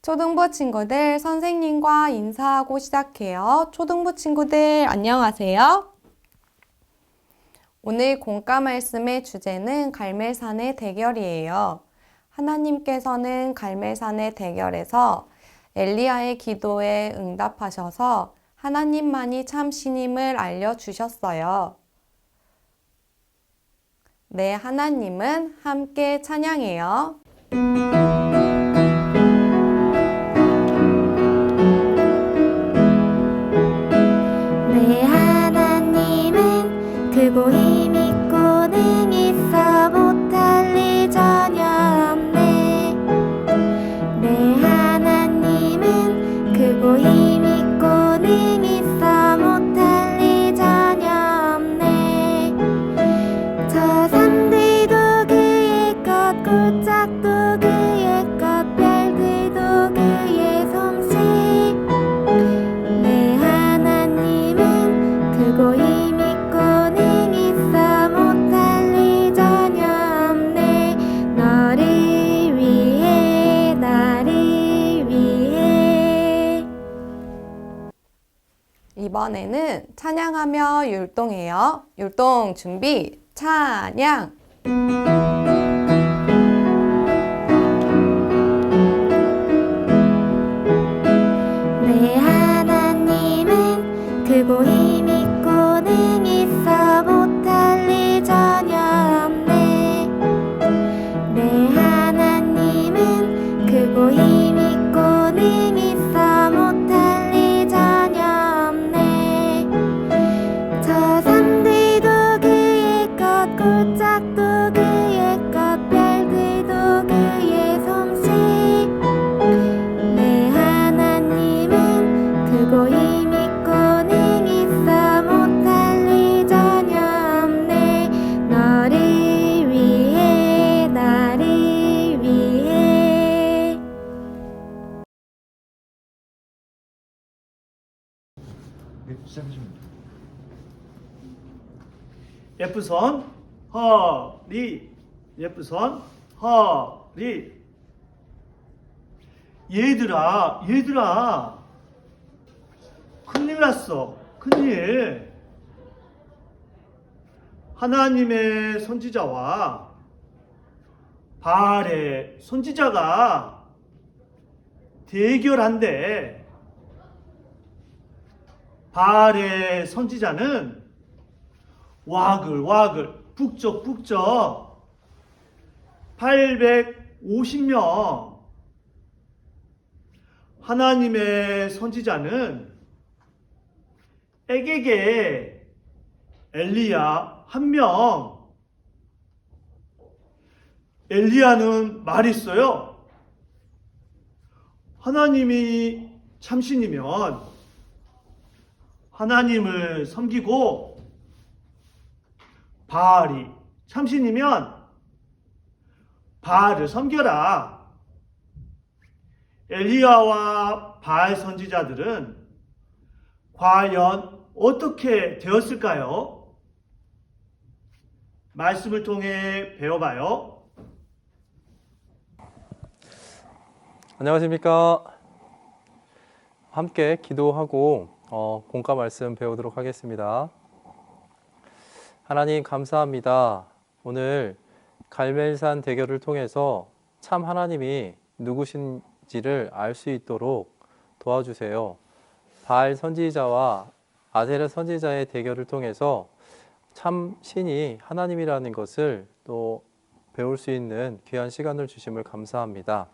초등부 친구들, 선생님과 인사하고 시작해요. 초등부 친구들, 안녕하세요. 오늘 공과 말씀의 주제는 갈멜산의 대결이에요. 하나님께서는 갈멜산의 대결에서 엘리야의 기도에 응답하셔서 하나님만이 참 신임을 알려주셨어요. 네, 하나님은 함께 찬양해요. 내 하나님은 크고 힘있고 능히 있어 못할 일 전혀 없네. 내 하나님은 크고 힘있고 능히 있어 못할 일 전혀 없네. 저 산들도 그의 것 골짜기도 그의 것 별들도 그의 솜씨. 내 하나님은 크고 힘있고 능히 있어 못할 일 전혀 없네. 너를 위해 나를 위해. 이번에는 찬양하며 율동해요. 율동 준비, 찬양! 내 하나님은 크고 힘있고 능히 있어 못할 일 전혀 없네. 내 하나님은 크고 힘있고 능히 있어 못할 일 전혀 없네. 저 산들도 그의 것 골짜기도 그의 것 별들도 그의 솜씨. 내 하나님은 크고 힘있고 능히 있어 못할 일 전혀 없네. 너를 위해 나를 위해. F선 허리 F선 허리. 얘들아 큰일 났어. 큰일. 하나님의 선지자와 바알의 선지자가 대결한대. 바알의 선지자는 와글와글 북적북적 850명, 하나님의 선지자는 에게게 엘리야 1명. 엘리야는 말했어요. 하나님이 참신이면 하나님을 섬기고 바알이 참신이면 바알을 섬겨라. 엘리야와 바알 선지자들은 과연 어떻게 되었을까요? 말씀을 통해 배워봐요. 안녕하십니까. 함께 기도하고 공과 말씀 배우도록 하겠습니다. 하나님 감사합니다. 오늘 갈멜산 대결을 통해서 참 하나님이 누구신지를 알 수 있도록 도와주세요. 바알 선지자와 아세라 선지자의 대결을 통해서 참 신이 하나님이라는 것을 또 배울 수 있는 귀한 시간을 주심을 감사합니다.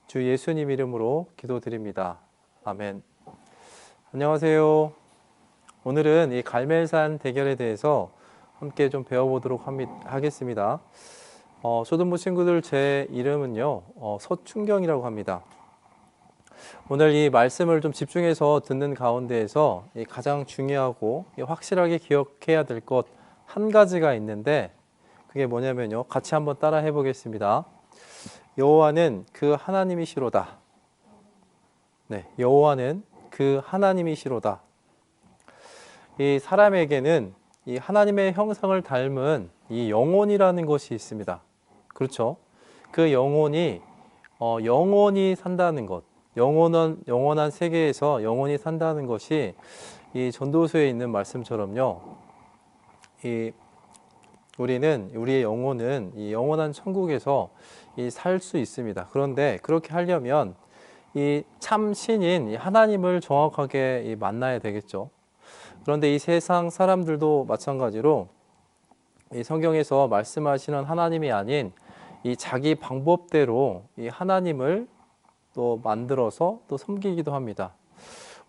주 예수님 이름으로 기도드립니다. 아멘. 안녕하세요. 오늘은 이 갈멜산 대결에 대해서 함께 좀 배워보도록 하겠습니다. 초등부 친구들 제 이름은요, 서춘경이라고 합니다. 오늘 이 말씀을 좀 집중해서 듣는 가운데에서 가장 중요하고 확실하게 기억해야 될 것 한 가지가 있는데 그게 뭐냐면요. 같이 한번 따라 해보겠습니다. 여호와는 그 하나님이시로다. 네, 여호와는 그 하나님이시로다. 이 사람에게는 이 하나님의 형상을 닮은 이 영혼이라는 것이 있습니다. 그렇죠? 그 영혼이 영원히 산다는 것, 영원한 세계에서 영원히 산다는 것이 이 전도서에 있는 말씀처럼요. 우리의 영혼은 이 영원한 천국에서 살 수 있습니다. 그런데 그렇게 하려면 이 참 신인 이 하나님을 정확하게 만나야 되겠죠. 그런데 이 세상 사람들도 마찬가지로 이 성경에서 말씀하시는 하나님이 아닌 이 자기 방법대로 이 하나님을 또 만들어서 또 섬기기도 합니다.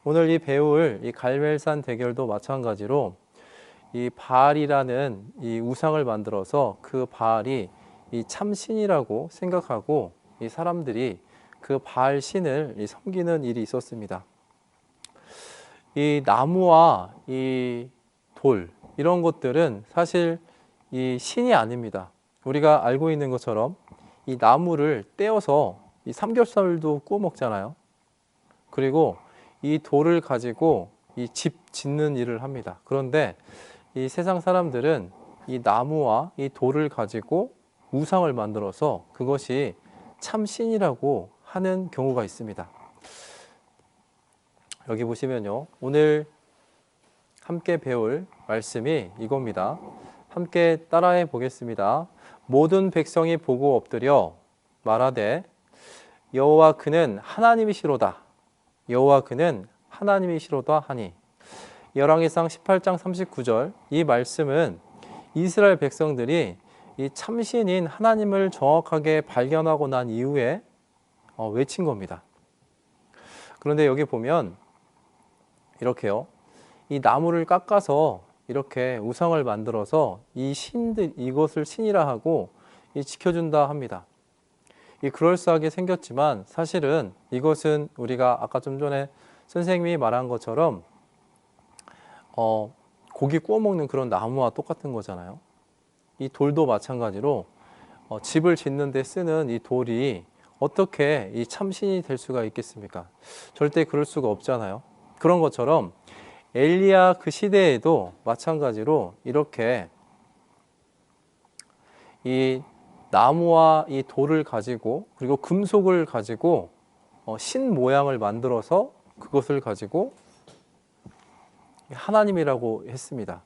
오늘 이 배울 이 갈멜산 대결도 마찬가지로 이 바알이라는 이 우상을 만들어서 그 바알이 이 참신이라고 생각하고 이 사람들이 그 바알 신을 섬기는 일이 있었습니다. 이 나무와 이 돌 이런 것들은 사실 이 신이 아닙니다. 우리가 알고 있는 것처럼 이 나무를 떼어서 이 삼겹살도 구워 먹잖아요. 그리고 이 돌을 가지고 이 집 짓는 일을 합니다. 그런데 이 세상 사람들은 이 나무와 이 돌을 가지고 우상을 만들어서 그것이 참신이라고 하는 경우가 있습니다. 여기 보시면요. 오늘 함께 배울 말씀이 이겁니다. 함께 따라해 보겠습니다. 모든 백성이 보고 엎드려 말하되 여호와 그는 하나님이시로다. 여호와 그는 하나님이시로다 하니. 열왕기상 18장 39절 이 말씀은 이스라엘 백성들이 이 참신인 하나님을 정확하게 발견하고 난 이후에 외친 겁니다. 그런데 여기 보면 이렇게요. 이 나무를 깎아서 이렇게 우상을 만들어서 이 신들 이것을 신이라 하고 지켜준다 합니다. 이 그럴싸하게 생겼지만 사실은 이것은 우리가 아까 좀 전에 선생님이 말한 것처럼 고기 구워 먹는 그런 나무와 똑같은 거잖아요. 이 돌도 마찬가지로 집을 짓는 데 쓰는 이 돌이 어떻게 이 참신이 될 수가 있겠습니까? 절대 그럴 수가 없잖아요. 그런 것처럼 엘리야 그 시대에도 마찬가지로 이렇게 이 나무와 이 돌을 가지고 그리고 금속을 가지고 신 모양을 만들어서 그것을 가지고 하나님이라고 했습니다.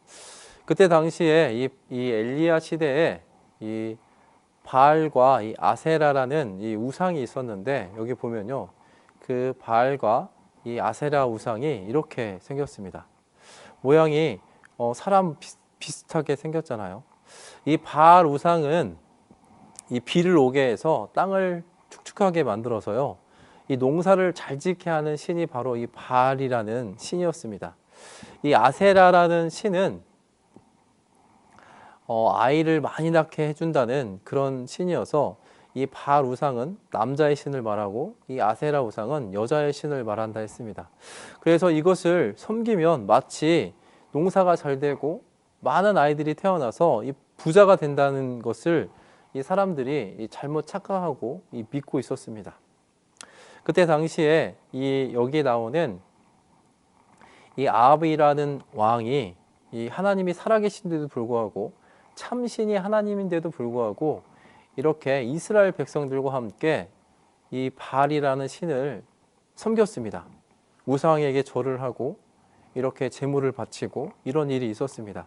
그때 당시에 이 엘리야 시대에 이 바알과 이 아세라라는 이 우상이 있었는데 여기 보면요. 그 바알과 이 아세라 우상이 이렇게 생겼습니다. 모양이 사람 비슷하게 생겼잖아요. 이 바알 우상은 이 비를 오게 해서 땅을 축축하게 만들어서요. 이 농사를 잘 짓게 하는 신이 바로 이 바알이라는 신이었습니다. 이 아세라라는 신은 아이를 많이 낳게 해준다는 그런 신이어서 이 바알 우상은 남자의 신을 말하고 이 아세라 우상은 여자의 신을 말한다 했습니다. 그래서 이것을 섬기면 마치 농사가 잘 되고 많은 아이들이 태어나서 이 부자가 된다는 것을 이 사람들이 잘못 착각하고 믿고 있었습니다. 그때 당시에 여기에 나오는 이 아합이라는 왕이 이 하나님이 살아계신데도 불구하고 참신이 하나님인데도 불구하고 이렇게 이스라엘 백성들과 함께 이 바알이라는 신을 섬겼습니다. 우상에게 절을 하고 이렇게 제물을 바치고 이런 일이 있었습니다.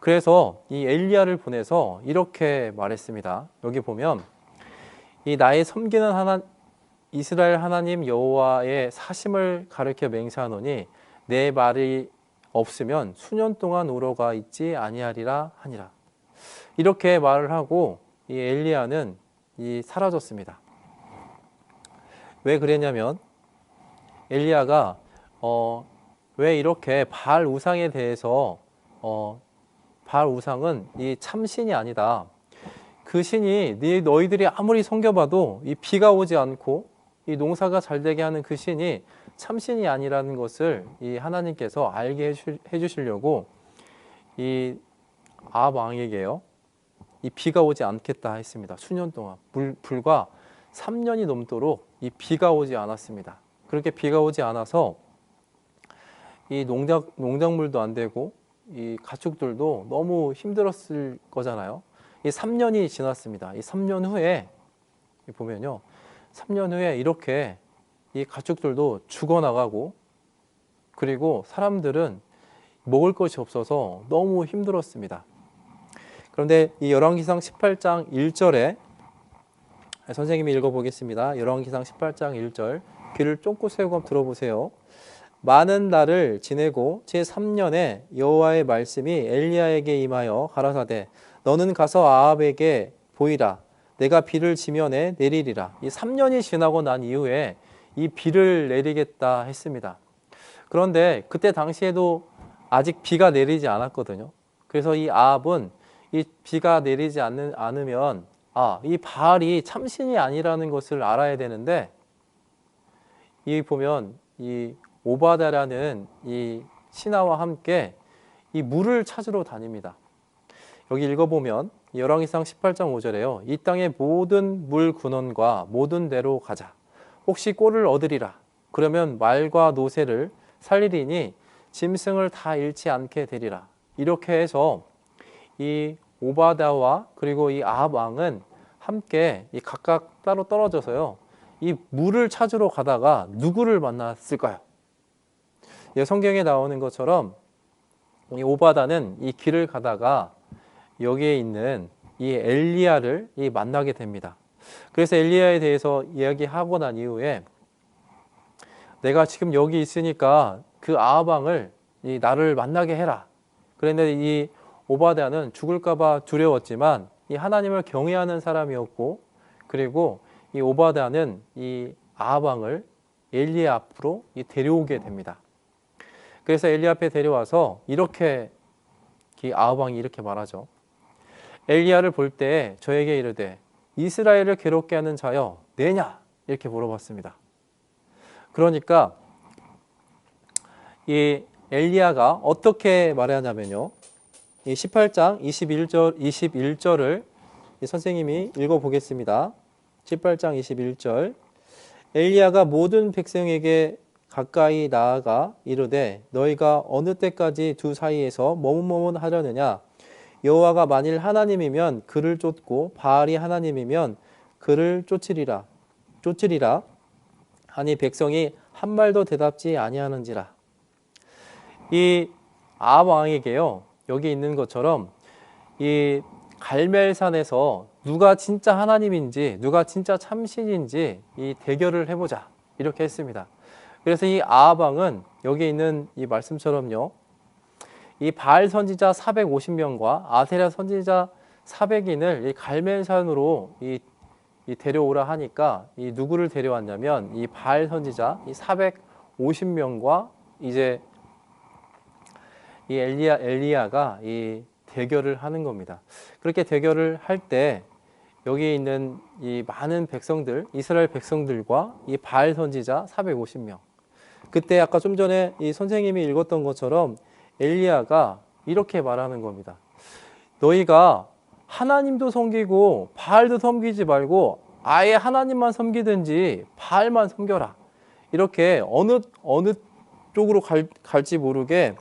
그래서 이 엘리야를 보내서 이렇게 말했습니다. 여기 보면 이 나의 섬기는 이스라엘 하나님 여호와의 사심을 가르쳐 맹세하노니 내 말이 없으면 수년 동안 우러가 있지 아니하리라 하니라. 이렇게 말을 하고 이 엘리야는 사라졌습니다. 왜 그랬냐면 엘리야가 왜 이렇게 바알 우상에 대해서 바알 우상은 이 참신이 아니다. 그 신이 너희들이 아무리 섬겨봐도 이 비가 오지 않고 이 농사가 잘 되게 하는 그 신이 참신이 아니라는 것을 이 하나님께서 알게 해주시려고 이 아합 왕에게요. 이 비가 오지 않겠다 했습니다. 수년 동안 불과 3년이 넘도록 이 비가 오지 않았습니다. 그렇게 비가 오지 않아서 이 농작물도 안 되고 이 가축들도 너무 힘들었을 거잖아요. 이 3년이 지났습니다. 이 3년 후에 보면요. 3년 후에 이렇게 이 가축들도 죽어나가고, 그리고 사람들은 먹을 것이 없어서 너무 힘들었습니다. 그런데 이 열왕기상 18장 1절에 선생님이 읽어보겠습니다. 열왕기상 18장 1절, 귀를 쫑긋 세우고 한번 들어보세요. 많은 날을 지내고 제3년에 여호와의 말씀이 엘리야에게 임하여 가라사대 너는 가서 아합에게 보이라. 내가 비를 지면에 내리리라. 이 3년이 지나고 난 이후에 이 비를 내리겠다 했습니다. 그런데 그때 당시에도 아직 비가 내리지 않았거든요. 그래서 이 아합은 이 비가 내리지 않으면 이 바알이 참신이 아니라는 것을 알아야 되는데, 이 보면 이 오바다라는 이 신하와 함께 이 물을 찾으러 다닙니다. 여기 읽어보면 열왕기상 18장 5절에요. 이 땅의 모든 물 근원과 모든 데로 가자. 혹시 꼴을 얻으리라. 그러면 말과 노새를 살리리니 짐승을 다 잃지 않게 되리라. 이렇게 해서 이 오바다와 그리고 이 아합 왕은 함께 이 각각 따로 떨어져서요, 이 물을 찾으러 가다가 누구를 만났을까요? 성경에 나오는 것처럼 이 오바다는 이 길을 가다가 여기에 있는 이 엘리야를 만나게 됩니다. 그래서 엘리야에 대해서 이야기하고 난 이후에 내가 지금 여기 있으니까 그 아합 왕을 나를 만나게 해라. 그런데 이 오바다는 죽을까봐 두려웠지만 이 하나님을 경외하는 사람이었고, 그리고 이 오바다는 이 아합 왕을 엘리야 앞으로 데려오게 됩니다. 그래서 엘리야 앞에 데려와서 이렇게 이 아합 왕이 이렇게 말하죠. 엘리야를 볼 때 저에게 이르되 이스라엘을 괴롭게 하는 자여 내냐? 이렇게 물어봤습니다. 그러니까 이 엘리야가 어떻게 말하냐면요, 이 18장 21절을 선생님이 읽어보겠습니다. 18장 21절. 엘리야가 모든 백성에게 가까이 나아가 이르되 너희가 어느 때까지 두 사이에서 머뭇머뭇하려느냐? 여호와가 만일 하나님이면 그를 쫓고 바알이 하나님이면 그를 쫓으리라 하니 백성이 한 말도 대답지 아니하는지라. 이 아합 왕에게요, 여기 있는 것처럼 이 갈멜산에서 누가 진짜 하나님인지 누가 진짜 참신인지 이 대결을 해보자, 이렇게 했습니다. 그래서 이 아합 왕은 여기 있는 이 말씀처럼요, 이 바알 선지자 450명과 아세라 선지자 400인을 이 갈멜산으로 이 데려오라 하니까 이 누구를 데려왔냐면 이 바알 선지자 이 450명과 이제 이 엘리야가 이 대결을 하는 겁니다. 그렇게 대결을 할 때 여기 있는 이 많은 백성들, 이스라엘 백성들과 이 바알 선지자 450명. 그때 아까 좀 전에 이 선생님이 읽었던 것처럼 엘리야가 이렇게 말하는 겁니다. 너희가 하나님도 섬기고 바알도 섬기지 말고 아예 하나님만 섬기든지 바알만 섬겨라. 이렇게 어느 쪽으로 갈지 모르게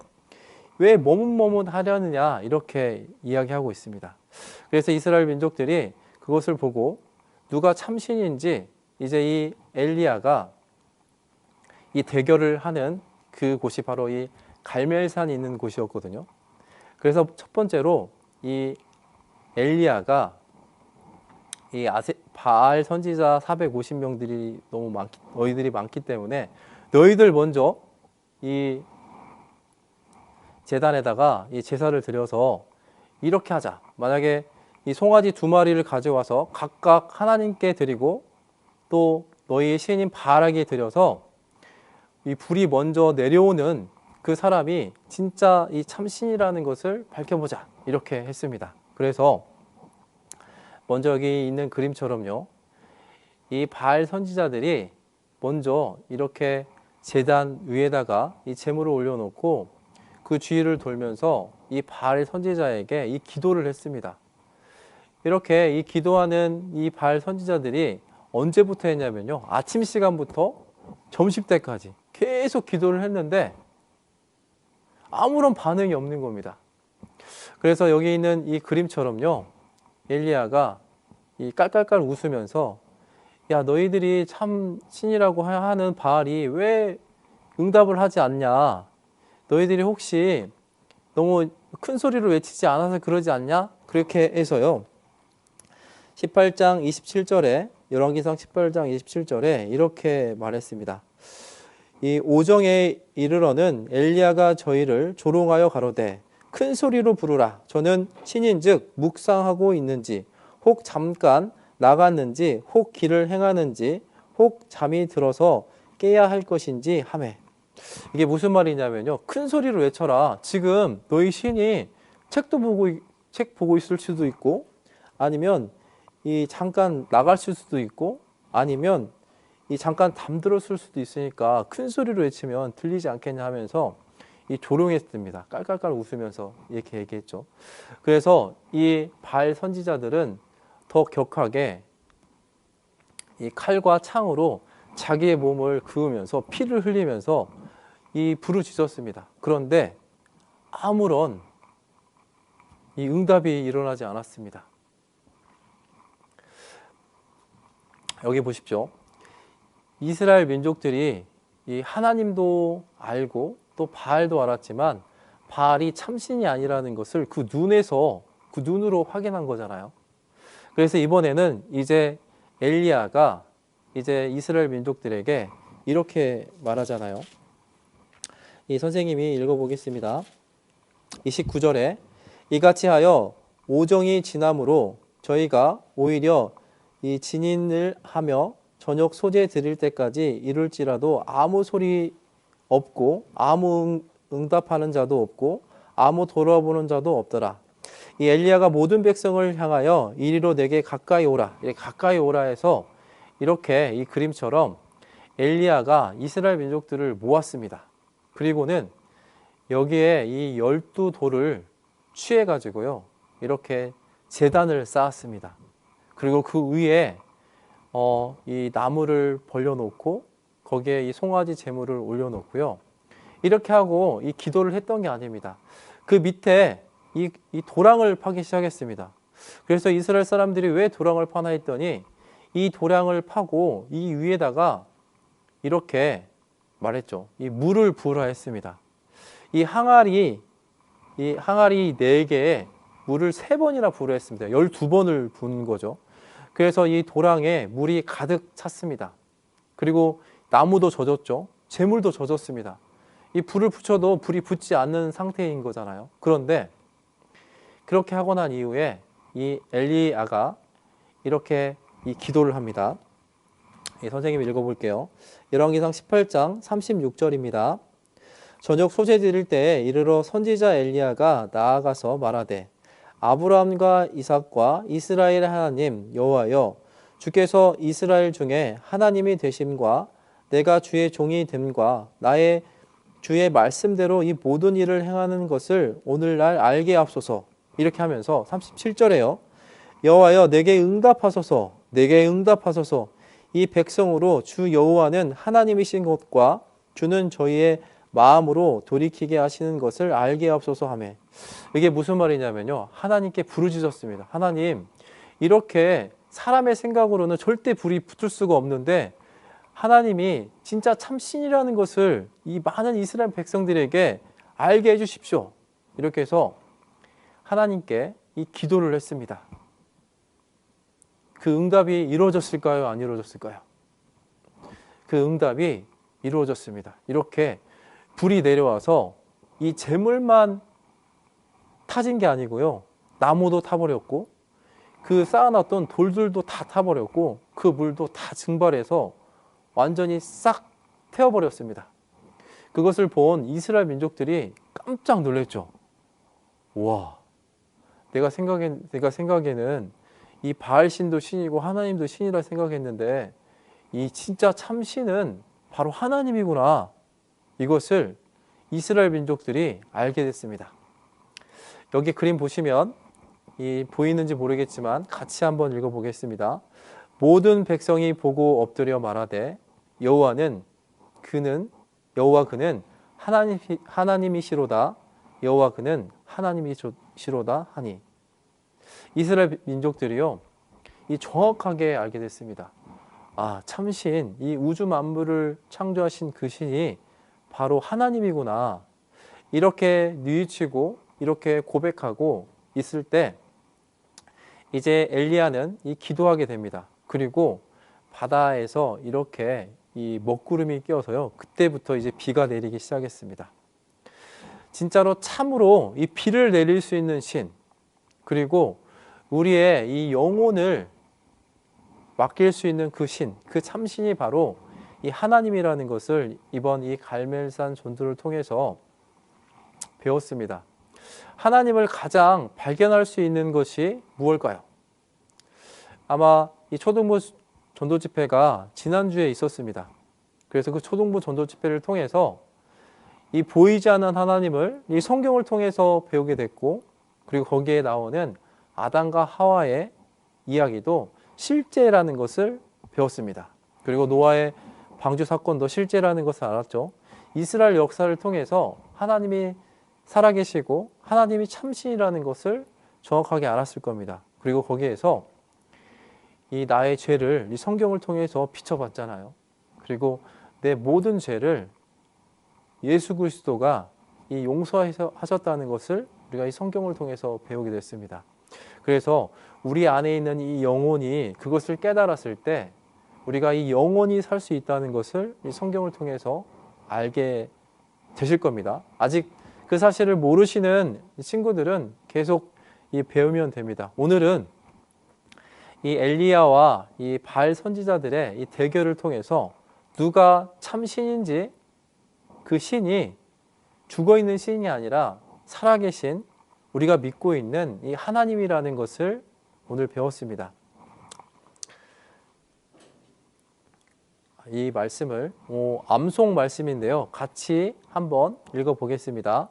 왜 머뭇머뭇하려느냐, 이렇게 이야기하고 있습니다. 그래서 이스라엘 민족들이 그것을 보고 누가 참신인지 이제 이 엘리야가 이 대결을 하는 그 곳이 바로 이 갈멜산이 있는 곳이었거든요. 그래서 첫 번째로 이 엘리야가 이 바알 선지자 450명들이 너희들이 많기 때문에 너희들 먼저 이 제단에다가 이 제사를 드려서 이렇게 하자. 만약에 이 송아지 2마리를 가져와서 각각 하나님께 드리고 또 너희의 신인 바알에게 드려서 이 불이 먼저 내려오는 그 사람이 진짜 이 참신이라는 것을 밝혀보자, 이렇게 했습니다. 그래서 먼저 여기 있는 그림처럼요, 이 바알 선지자들이 먼저 이렇게 제단 위에다가 이 제물을 올려놓고 그 주위를 돌면서 이 바알 선지자에게 이 기도를 했습니다. 이렇게 이 기도하는 이 바알 선지자들이 언제부터 했냐면요, 아침 시간부터 점심 때까지 계속 기도를 했는데 아무런 반응이 없는 겁니다. 그래서 여기 있는 이 그림처럼요, 엘리야가 이 깔깔깔 웃으면서 야, 너희들이 참 신이라고 하는 바알이 왜 응답을 하지 않냐? 너희들이 혹시 너무 큰 소리로 외치지 않아서 그러지 않냐? 그렇게 해서요. 18장 27절에 열왕기상 18장 27절에 이렇게 말했습니다. 이 오정에 이르러는 엘리야가 저희를 조롱하여 가로되 큰 소리로 부르라. 저는 신인즉 묵상하고 있는지 혹 잠깐 나갔는지 혹 길을 행하는지 혹 잠이 들어서 깨야 할 것인지 하매. 이게 무슨 말이냐면요. 큰 소리로 외쳐라. 지금 너희 신이 책 보고 있을 수도 있고 아니면 이 잠깐 나갈 수도 있고 아니면 이 잠깐 잠들었을 수도 있으니까 큰 소리로 외치면 들리지 않겠냐 하면서 이 조롱했습니다. 깔깔깔 웃으면서 이렇게 얘기했죠. 그래서 이 바알 선지자들은 더 격하게 이 칼과 창으로 자기의 몸을 그으면서 피를 흘리면서 이 부르짖었습니다. 그런데 아무런 이 응답이 일어나지 않았습니다. 여기 보십시오. 이스라엘 민족들이 이 하나님도 알고 또 바알도 알았지만 바알이 참신이 아니라는 것을 그 눈으로 확인한 거잖아요. 그래서 이번에는 이제 엘리야가 이제 이스라엘 민족들에게 이렇게 말하잖아요. 이 선생님이 읽어보겠습니다. 29절에 이같이 하여 오정이 지남으로 저희가 오히려 이 진인을 하며 저녁 소재 드릴 때까지 이룰지라도 아무 소리 없고 아무 응답하는 자도 없고 아무 돌아보는 자도 없더라. 이 엘리야가 모든 백성을 향하여 이리로 내게 가까이 오라. 이렇게 가까이 오라 해서 이렇게 이 그림처럼 엘리야가 이스라엘 민족들을 모았습니다. 그리고는 여기에 이 12돌을 취해 가지고요. 이렇게 제단을 쌓았습니다. 그리고 그 위에 이 나무를 벌려놓고 거기에 이 송아지 제물을 올려놓고요. 이렇게 하고 이 기도를 했던 게 아닙니다. 그 밑에 이 도랑을 파기 시작했습니다. 그래서 이스라엘 사람들이 왜 도랑을 파나 했더니 이 도랑을 파고 이 위에다가 이렇게 말했죠. 이 물을 부으라 했습니다. 이 항아리 4개에 물을 3번이나 부으라 했습니다. 12번을 부은 거죠. 그래서 이 도랑에 물이 가득 찼습니다. 그리고 나무도 젖었죠. 재물도 젖었습니다. 이 불을 붙여도 불이 붙지 않는 상태인 거잖아요. 그런데 그렇게 하고 난 이후에 이 엘리야가 이렇게 이 기도를 합니다. 선생님이 읽어볼게요. 열왕기상 18장 36절입니다. 저녁 소재 드릴 때에 이르러 선지자 엘리야가 나아가서 말하되 아브라함과 이삭과 이스라엘의 하나님 여호와여 주께서 이스라엘 중에 하나님이 되심과 내가 주의 종이 됨과 나의 주의 말씀대로 이 모든 일을 행하는 것을 오늘날 알게 하옵소서. 이렇게 하면서 37절에요. 여호와여 내게 응답하소서. 내게 응답하소서. 이 백성으로 주 여호와는 하나님이신 것과 주는 저희의 마음으로 돌이키게 하시는 것을 알게 하옵소서 하며. 이게 무슨 말이냐면요. 하나님께 부르짖었습니다. 하나님, 이렇게 사람의 생각으로는 절대 불이 붙을 수가 없는데 하나님이 진짜 참신이라는 것을 이 많은 이스라엘 백성들에게 알게 해주십시오. 이렇게 해서 하나님께 이 기도를 했습니다. 그 응답이 이루어졌을까요? 안 이루어졌을까요? 그 응답이 이루어졌습니다. 이렇게 불이 내려와서 이 재물만 타진 게 아니고요. 나무도 타버렸고 그 쌓아놨던 돌들도 다 타버렸고 그 물도 다 증발해서 완전히 싹 태워버렸습니다. 그것을 본 이스라엘 민족들이 깜짝 놀랐죠. 와, 내가 생각에는 이 바알 신도 신이고 하나님도 신이라 생각했는데 이 진짜 참 신은 바로 하나님이구나. 이것을 이스라엘 민족들이 알게 됐습니다. 여기 그림 보시면 보이는지 모르겠지만 같이 한번 읽어보겠습니다. 모든 백성이 보고 엎드려 말하되 여호와 그는 하나님이시로다. 여호와 그는 하나님이시로다 하니. 이스라엘 민족들이요, 이 정확하게 알게 됐습니다. 참신, 이 우주 만물을 창조하신 그 신이 바로 하나님이구나. 이렇게 뉘우치고 이렇게 고백하고 있을 때 이제 엘리야는 이 기도하게 됩니다. 그리고 바다에서 이렇게 이 먹구름이 끼어서요. 그때부터 이제 비가 내리기 시작했습니다. 진짜로 참으로 이 비를 내릴 수 있는 신, 그리고 우리의 이 영혼을 맡길 수 있는 그 신, 그 참신이 바로 이 하나님이라는 것을 이번 이 갈멜산 전도를 통해서 배웠습니다. 하나님을 가장 발견할 수 있는 것이 무엇일까요? 아마 이 초등부 전도 집회가 지난주에 있었습니다. 그래서 그 초등부 전도 집회를 통해서 이 보이지 않는 하나님을 이 성경을 통해서 배우게 됐고, 그리고 거기에 나오는 아담과 하와의 이야기도 실제라는 것을 배웠습니다. 그리고 노아의 방주 사건도 실제라는 것을 알았죠. 이스라엘 역사를 통해서 하나님이 살아계시고 하나님이 참신이라는 것을 정확하게 알았을 겁니다. 그리고 거기에서 이 나의 죄를 이 성경을 통해서 비춰봤잖아요. 그리고 내 모든 죄를 예수 그리스도가 이 용서하셨다는 것을 우리가 이 성경을 통해서 배우게 됐습니다. 그래서 우리 안에 있는 이 영혼이 그것을 깨달았을 때 우리가 이 영혼이 살 수 있다는 것을 이 성경을 통해서 알게 되실 겁니다. 아직 그 사실을 모르시는 친구들은 계속 이 배우면 됩니다. 오늘은 이 엘리야와 이 바알 선지자들의 이 대결을 통해서 누가 참 신인지, 그 신이 죽어 있는 신이 아니라 살아계신 우리가 믿고 있는 이 하나님이라는 것을 오늘 배웠습니다. 이 말씀을 암송 말씀인데요. 같이 한번 읽어보겠습니다.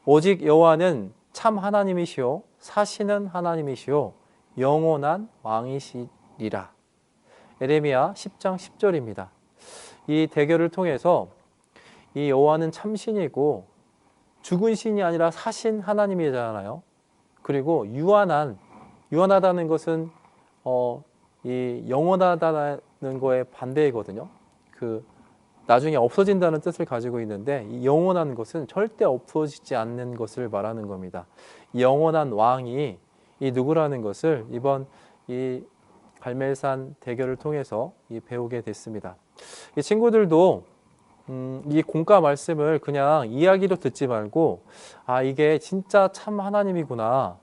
오직 여호와는 참 하나님이시요 사시는 하나님이시요 영원한 왕이시리라. 에레미야 10장 10절입니다. 이 대결을 통해서 이 여호와는 참신이고 죽은 신이 아니라 사신 하나님이잖아요. 그리고 유한하다는 것은 이 영원하다는 거의 반대이거든요. 그 나중에 없어진다는 뜻을 가지고 있는데 이 영원한 것은 절대 없어지지 않는 것을 말하는 겁니다. 이 영원한 왕이 이 누구라는 것을 이번 이 갈멜산 대결을 통해서 배우게 됐습니다. 이 친구들도 이 공과 말씀을 그냥 이야기로 듣지 말고 이게 진짜 참 하나님이구나,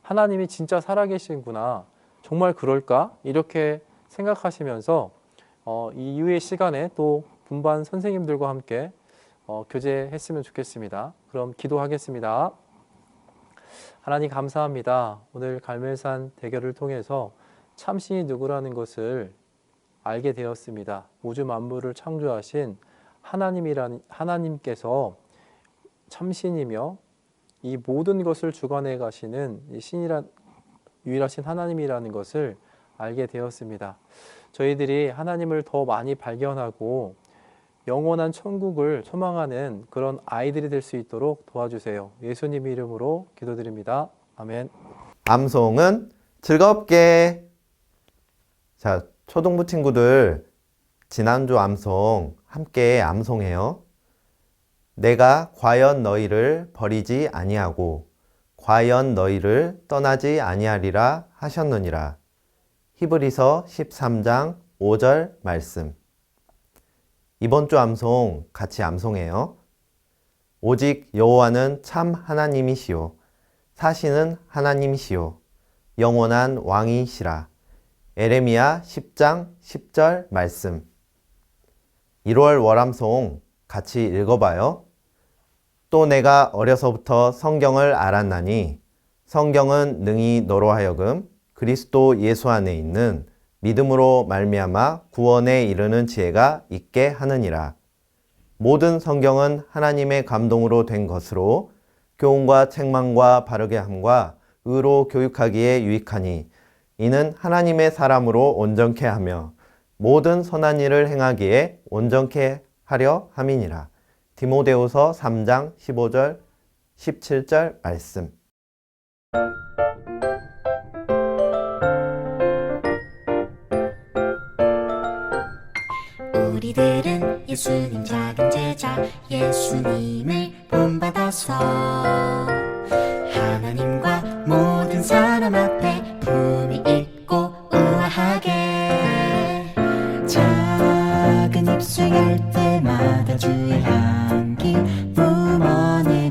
하나님이 진짜 살아계신구나, 정말 그럴까? 이렇게 생각하시면서 이 이후의 시간에 또 분반 선생님들과 함께 교제했으면 좋겠습니다. 그럼 기도하겠습니다. 하나님 감사합니다. 오늘 갈멜산 대결을 통해서 참신이 누구라는 것을 알게 되었습니다. 우주 만물을 창조하신 하나님께서 참신이며 이 모든 것을 주관해 가시는 유일하신 하나님이라는 것을 알게 되었습니다. 저희들이 하나님을 더 많이 발견하고 영원한 천국을 소망하는 그런 아이들이 될 수 있도록 도와주세요. 예수님 이름으로 기도드립니다. 아멘. 암송은 즐겁게. 자, 초등부 친구들 지난주 암송 함께 암송해요. 내가 과연 너희를 버리지 아니하고 과연 너희를 떠나지 아니하리라 하셨느니라. 히브리서 13장 5절 말씀. 이번 주 암송 같이 암송해요. 오직 여호와는 참 하나님이시요 사시는 하나님이시요 영원한 왕이시라. 에레미야 10장 10절 말씀. 1월 월암송 같이 읽어봐요. 또 내가 어려서부터 성경을 알았나니 성경은 능히 너로 하여금 그리스도 예수 안에 있는 믿음으로 말미암아 구원에 이르는 지혜가 있게 하느니라. 모든 성경은 하나님의 감동으로 된 것으로 교훈과 책망과 바르게 함과 의로 교육하기에 유익하니 이는 하나님의 사람으로 온전케 하며 모든 선한 일을 행하기에 온전케 하려 함이니라. 디모데후서 3장 15절 17절 말씀. 우리들은 예수님 작은 제자 예수님을 본받아서 하나님과 모든 사람 앞에 품위 있고 우아하게 작은 입술 열 때마다 주의 향기 뿜어내